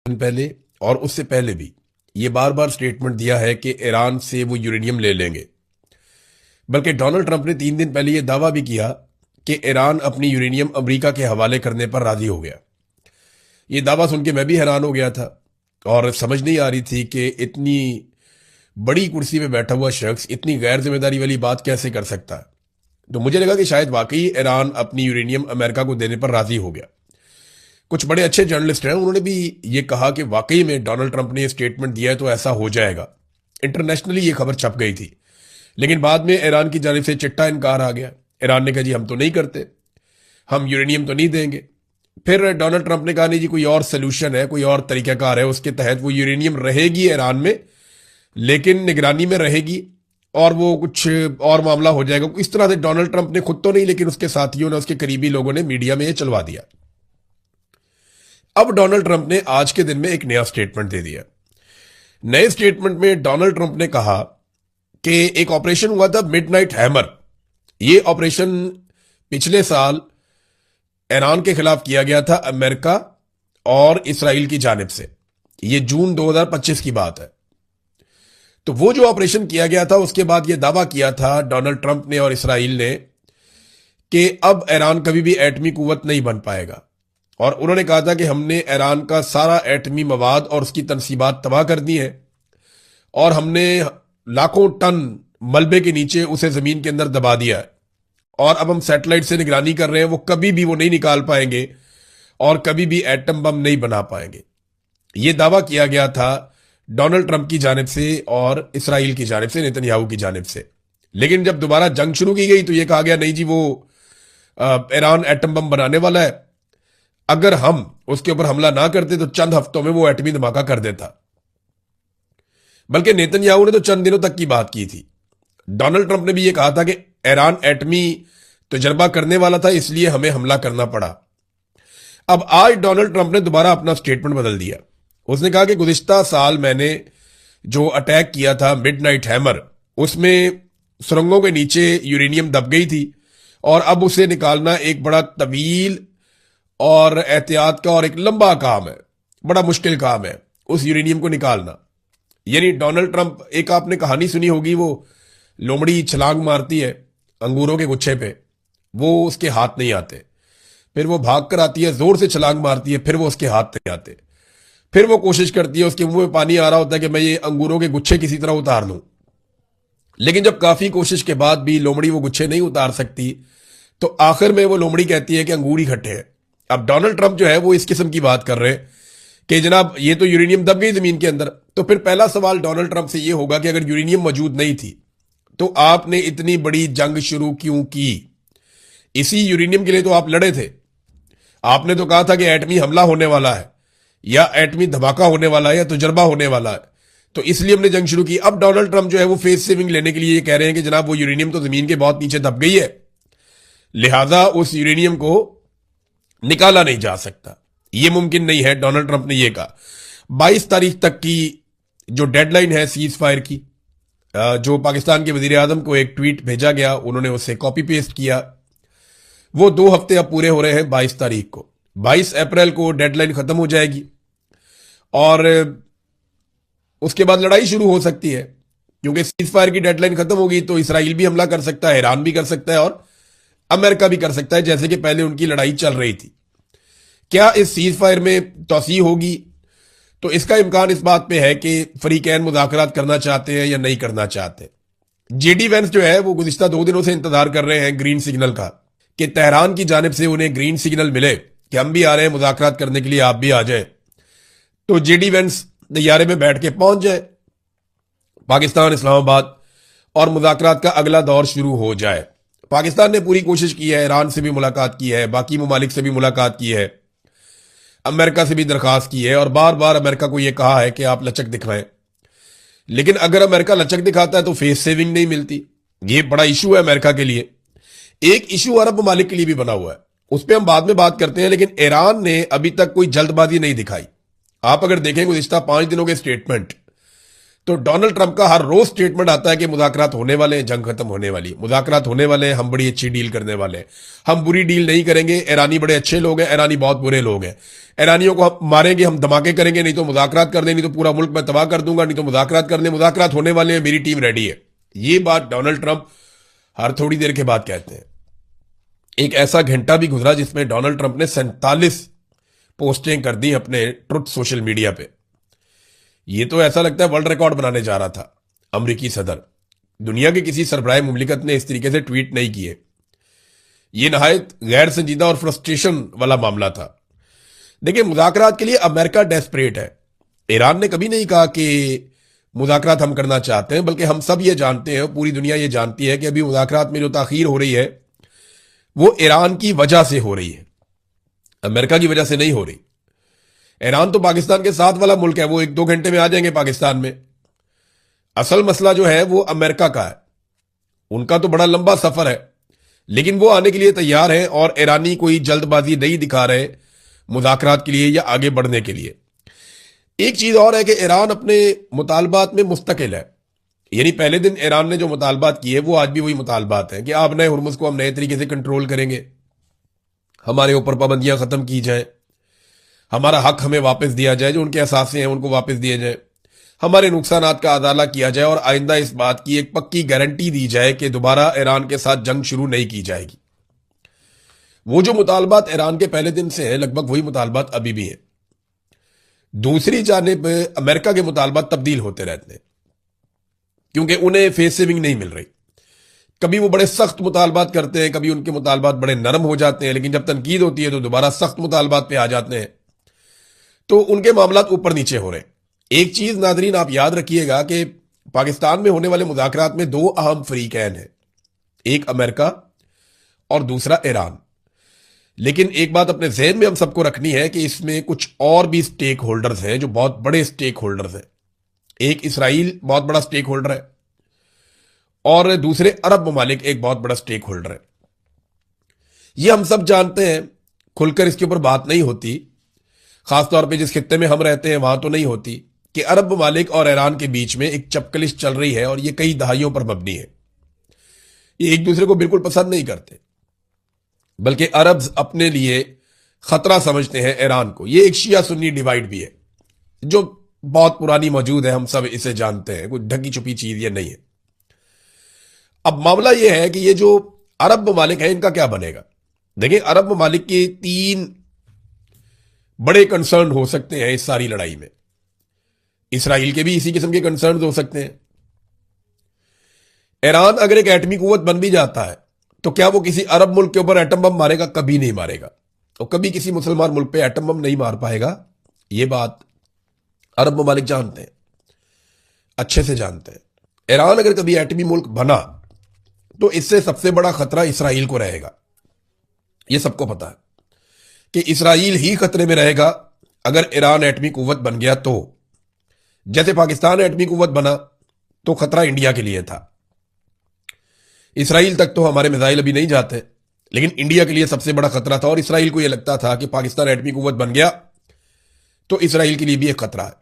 दिन पहले और उससे पहले भी ये बार बार स्टेटमेंट दिया है कि ईरान से वो यूरेनियम ले लेंगे। बल्कि डोनाल्ड ट्रंप ने 3 दिन पहले ये दावा भी किया कि ईरान अपनी यूरेनियम अमेरिका के हवाले करने पर राजी हो गया। ये दावा सुन के मैं भी हैरान हो गया था और समझ नहीं आ रही थी कि इतनी बड़ी कुर्सी पे बैठा हुआ शख्स इतनी गैर जिम्मेदारी वाली बात कैसे कर सकता है। तो मुझे लगा कि शायद वाकई ईरान अपनी यूरेनियम अमेरिका को देने पर राजी हो गया। कुछ बड़े अच्छे जर्नलिस्ट हैं, उन्होंने भी ये कहा कि वाकई में डोनाल्ड ट्रंप ने ये स्टेटमेंट दिया है तो ऐसा हो जाएगा। इंटरनेशनली ये खबर छप गई थी, लेकिन बाद में ईरान की जानिब से चिट्टा इनकार आ गया। ईरान ने कहा जी हम तो नहीं करते, हम यूरेनियम तो नहीं देंगे। फिर डोनाल्ड ट्रंप ने कहा नहीं जी कोई और सोल्यूशन है, कोई और तरीकाकार है, उसके तहत वो यूरेनियम रहेगी ईरान में, लेकिन निगरानी में रहेगी और वो कुछ और मामला हो जाएगा। इस तरह से डोनाल्ड ट्रंप ने खुद तो नहीं, लेकिन उसके साथियों ने, उसके करीबी लोगों ने मीडिया में ये चलवा दिया। अब डोनाल्ड ट्रंप ने आज के दिन में एक नया स्टेटमेंट दे दिया। नए स्टेटमेंट में डोनाल्ड ट्रंप ने कहा कि एक ऑपरेशन हुआ था मिडनाइट हैमर। ये ऑपरेशन पिछले साल ईरान के खिलाफ किया गया था अमेरिका और इसराइल की जानिब से। ये जून 2025 की बात है। तो वो जो ऑपरेशन किया गया था उसके बाद ये दावा किया था डोनाल्ड ट्रंप ने और इसराइल ने कि अब ईरान कभी भी एटमी कुव्वत नहीं बन पाएगा। और उन्होंने कहा था कि हमने ईरान का सारा एटमी मवाद और उसकी तनसीबात तबाह कर दी है और हमने लाखों टन मलबे के नीचे उसे जमीन के अंदर दबा दिया है और अब हम सैटेलाइट से निगरानी कर रहे हैं, वो कभी भी वो नहीं निकाल पाएंगे और कभी भी एटम बम नहीं बना पाएंगे। ये दावा किया गया था डोनाल्ड ट्रंप की जानिब से और इसराइल की जानिब से, नेतन्याहू की जानिब से। लेकिन जब दोबारा जंग शुरू की गई तो ये कहा गया नहीं जी वो ईरान एटम बम बनाने वाला है, अगर हम उसके ऊपर हमला ना करते तो चंद हफ्तों में वो एटमी धमाका कर देता। बल्कि नेतन्याहू ने तो चंद दिनों तक की बात की थी। डोनाल्ड ट्रंप ने भी ये कहा था कि ईरान एटमी तजर्बा करने वाला था, इसलिए हमें हमला करना पड़ा। अब आज डोनाल्ड ट्रंप ने दोबारा अपना स्टेटमेंट बदल दिया। उसने कहा कि गुज़िश्ता साल मैंने जो अटैक किया था मिडनाइट हैमर, उसमें सुरंगों के नीचे यूरेनियम दब गई थी और अब उसे निकालना एक बड़ा तवील और एहतियात का और एक लंबा काम है, बड़ा मुश्किल काम है उस यूरेनियम को निकालना। यानी डोनाल्ड ट्रंप, एक आपने कहानी सुनी होगी, वो लोमड़ी छलांग मारती है अंगूरों के गुच्छे पे, वो उसके हाथ नहीं आते, फिर वो भाग कर आती है, जोर से छलांग मारती है, फिर वो उसके हाथ नहीं आते, फिर वो कोशिश करती है, उसके मुंह में पानी आ रहा होता है कि मैं ये अंगूरों के गुच्छे किसी तरह उतार लूं। लेकिन जब काफी कोशिश के बाद भी लोमड़ी वो गुच्छे नहीं उतार सकती तो आखिर में वो लोमड़ी कहती है कि अंगूर ही खट्टे हैं। अब डोनाल्ड ट्रंप जो है वो इस किस्म की बात कर रहे हैं कि जनाब ये तो यूरेनियम दब गई जमीन के अंदर। तो फिर पहला सवाल डोनाल्ड ट्रंप से ये होगा कि अगर यूरेनियम मौजूद नहीं थी तो आपने इतनी बड़ी जंग शुरू क्यों की? इसी यूरेनियम के लिए तो आप लड़े थे। आपने तो कहा था कि एटमी हमला होने वाला है या एटमी धमाका होने वाला है या तजर्बा होने वाला है, तो इसलिए हमने जंग शुरू की। अब डोनाल्ड ट्रंप जो है वो फेस सेविंग लेने के लिए ये कह रहे हैं कि जनाब वो यूरेनियम तो जमीन के बहुत नीचे दब गई है, लिहाजा उस यूरेनियम को निकाला नहीं जा सकता, ये मुमकिन नहीं है। डोनाल्ड ट्रंप ने यह कहा। 22 तारीख तक की जो डेडलाइन है सीज फायर की, जो पाकिस्तान के वजीर आजम को एक ट्वीट भेजा गया, उन्होंने उसे कॉपी पेस्ट किया, वो 2 हफ्ते अब पूरे हो रहे हैं। 22 तारीख को, 22 अप्रैल को डेडलाइन खत्म हो जाएगी और उसके बाद लड़ाई शुरू हो सकती है, क्योंकि सीज फायर की डेडलाइन खत्म होगी तो इसराइल भी हमला कर सकता है, ईरान भी कर सकता है और अमेरिका भी कर सकता है, जैसे कि पहले उनकी लड़ाई चल रही थी। क्या इस सीज फायर में तोसी होगी? तो इसका इम्कान इस बात पे है कि फरीकैन मुज़ाकरात करना चाहते हैं या नहीं करना चाहते। जेडी वेंस जो है वो गुज़िश्ता 2 दिनों से इंतजार कर रहे हैं ग्रीन सिग्नल का, कि तेहरान की जानिब से उन्हें ग्रीन सिग्नल मिले कि हम भी आ रहे हैं मुज़ाकरात करने के लिए, आप भी आ जाए। तो जेडी वेंस तैयारे में बैठ के पहुंच जाए पाकिस्तान, इस्लामाबाद, और मुज़ाकरात का अगला दौर शुरू हो जाए। पाकिस्तान ने पूरी कोशिश की है, ईरान से भी मुलाकात की है, बाकी ममालिक से भी मुलाकात की है, अमेरिका से भी दरखास्त की है और बार बार अमेरिका को यह कहा है कि आप लचक दिखाएं। लेकिन अगर अमेरिका लचक दिखाता है तो फेस सेविंग नहीं मिलती। ये बड़ा इशू है अमेरिका के लिए। एक इशू अरब ममालिक के लिए भी बना हुआ है, उस पर हम बाद में बात करते हैं। लेकिन ईरान ने अभी तक कोई जल्दबाजी नहीं दिखाई। आप अगर देखें गुज़िश्ता 5 दिनों के स्टेटमेंट, तो डोनाल्ड ट्रंप का हर रोज स्टेटमेंट आता है कि मुज़ाकरात होने वाले हैं, जंग खत्म होने वाली है, मुज़ाकरात होने वाले हैं, हम बड़ी अच्छी डील करने वाले हैं, हम बुरी डील नहीं करेंगे, ईरानी बड़े अच्छे लोग हैं, ईरानी बहुत बुरे लोग हैं, ईरानियों को हम मारेंगे, हम धमाके करेंगे, नहीं तो मुज़ाकरात कर लें, नहीं तो पूरा मुल्क मैं तबाह कर दूंगा, नहीं तो मुज़ाकरात कर लें, मुज़ाकरात होने वाले हैं, मेरी टीम रेडी है। ये बात डोनाल्ड ट्रंप हर थोड़ी देर के बाद कहते हैं। एक ऐसा घंटा भी गुजरा जिसमें डोनाल्ड ट्रंप ने 47 पोस्टें कर दी अपने ट्रुथ सोशल मीडिया पे। ये तो ऐसा लगता है वर्ल्ड रिकॉर्ड बनाने जा रहा था अमेरिकी सदर। दुनिया के किसी सरबराह मुमलिकत ने इस तरीके से ट्वीट नहीं किए। ये नहायत गैर संजीदा और फ्रस्ट्रेशन वाला मामला था। देखिए, मुज़ाकरात के लिए अमेरिका डेस्परेट है। ईरान ने कभी नहीं कहा कि मुज़ाकरात हम करना चाहते हैं, बल्कि हम सब ये जानते हैं, पूरी दुनिया ये जानती है कि अभी मुज़ाकरात में जो ताखीर हो रही है वो ईरान की वजह से हो रही है, अमेरिका की वजह से नहीं हो रही। ईरान तो पाकिस्तान के साथ वाला मुल्क है, वो 1-2 घंटे में आ जाएंगे पाकिस्तान में। असल मसला जो है वो अमेरिका का है। उनका तो बड़ा लंबा सफर है, लेकिन वो आने के लिए तैयार है और ईरानी कोई जल्दबाजी नहीं दिखा रहे मुज़ाकरात के लिए या आगे बढ़ने के लिए। एक चीज और है कि ईरान अपने मुतालबात में मुस्तकिल है। यानी पहले दिन ईरान ने जो मुतालबात किए वो आज भी वही मुतालबात हैं कि आप नए हुर्मुज को हम नए तरीके से कंट्रोल करेंगे, हमारे ऊपर पाबंदियां खत्म की जाए, हमारा हक हमें वापस दिया जाए, जो उनके असासे हैं उनको वापस दिए जाए, हमारे नुकसानात का अदाला किया जाए और आइंदा इस बात की एक पक्की गारंटी दी जाए कि दोबारा ईरान के साथ जंग शुरू नहीं की जाएगी। वो जो मुतालबात ईरान के पहले दिन से है लगभग वही मुतालबात अभी भी है। दूसरी जानिब अमेरिका के मुतालबात तब्दील होते रहते हैं क्योंकि उन्हें फेस सेविंग नहीं मिल रही। कभी वो बड़े सख्त मुतालबात करते हैं, कभी उनके मुतालबात बड़े नरम हो जाते हैं, लेकिन जब तनकीद होती है तो दोबारा सख्त मुतालबात पे आ जाते हैं। तो उनके मामलात ऊपर नीचे हो रहे हैं। एक चीज नादरीन आप याद रखिएगा कि पाकिस्तान में होने वाले मुज़ाकरात में 2 अहम फरीकैन हैं, एक अमेरिका और दूसरा ईरान। लेकिन एक बात अपने जहन में हम सबको रखनी है कि इसमें कुछ और भी स्टेक होल्डर्स हैं जो बहुत बड़े स्टेक होल्डर्स हैं। एक इसराइल बहुत बड़ा स्टेक होल्डर है और दूसरे अरब ममालिक एक बहुत बड़ा स्टेक होल्डर है। ये हम सब जानते हैं, खुलकर इसके ऊपर बात नहीं होती, खासतौर पे जिस खित्ते में हम रहते हैं वहां तो नहीं होती, कि अरब ममालिक और ईरान के बीच में एक चपकलिश चल रही है और ये कई दहाइयों पर मबनी है। ये एक दूसरे को बिल्कुल पसंद नहीं करते, बल्कि अरब्स अपने लिए खतरा समझते हैं ईरान को। ये एक शिया सुन्नी डिवाइड भी है जो बहुत पुरानी मौजूद है, हम सब इसे जानते हैं, कोई ढकी छुपी चीज ये नहीं है। अब मामला यह है कि ये जो अरब ममालिक हैं इनका क्या बनेगा। देखिए, अरब ममालिक के 3 बड़े कंसर्न हो सकते हैं इस सारी लड़ाई में। इसराइल के भी इसी किस्म के कंसर्न हो सकते हैं। ईरान अगर एक एटमी कुव्वत बन भी जाता है तो क्या वो किसी अरब मुल्क के ऊपर एटम बम मारेगा? कभी नहीं मारेगा। और कभी किसी मुसलमान मुल्क पे एटम बम नहीं मार पाएगा। ये बात अरब ममालिक जानते हैं, अच्छे से जानते हैं। ईरान अगर कभी एटमी मुल्क बना तो इससे सबसे बड़ा खतरा इसराइल को रहेगा। यह सबको पता है कि इसराइल ही खतरे में रहेगा अगर ईरान एटमी कुव्वत बन गया तो। जैसे पाकिस्तान एटमी कुव्वत बना तो खतरा इंडिया के लिए था। इसराइल तक तो हमारे मिसाइल अभी नहीं जाते, लेकिन इंडिया के लिए सबसे बड़ा खतरा था और इसराइल को यह लगता था कि पाकिस्तान एटमी कुव्वत बन गया तो इसराइल के लिए भी एक खतरा है।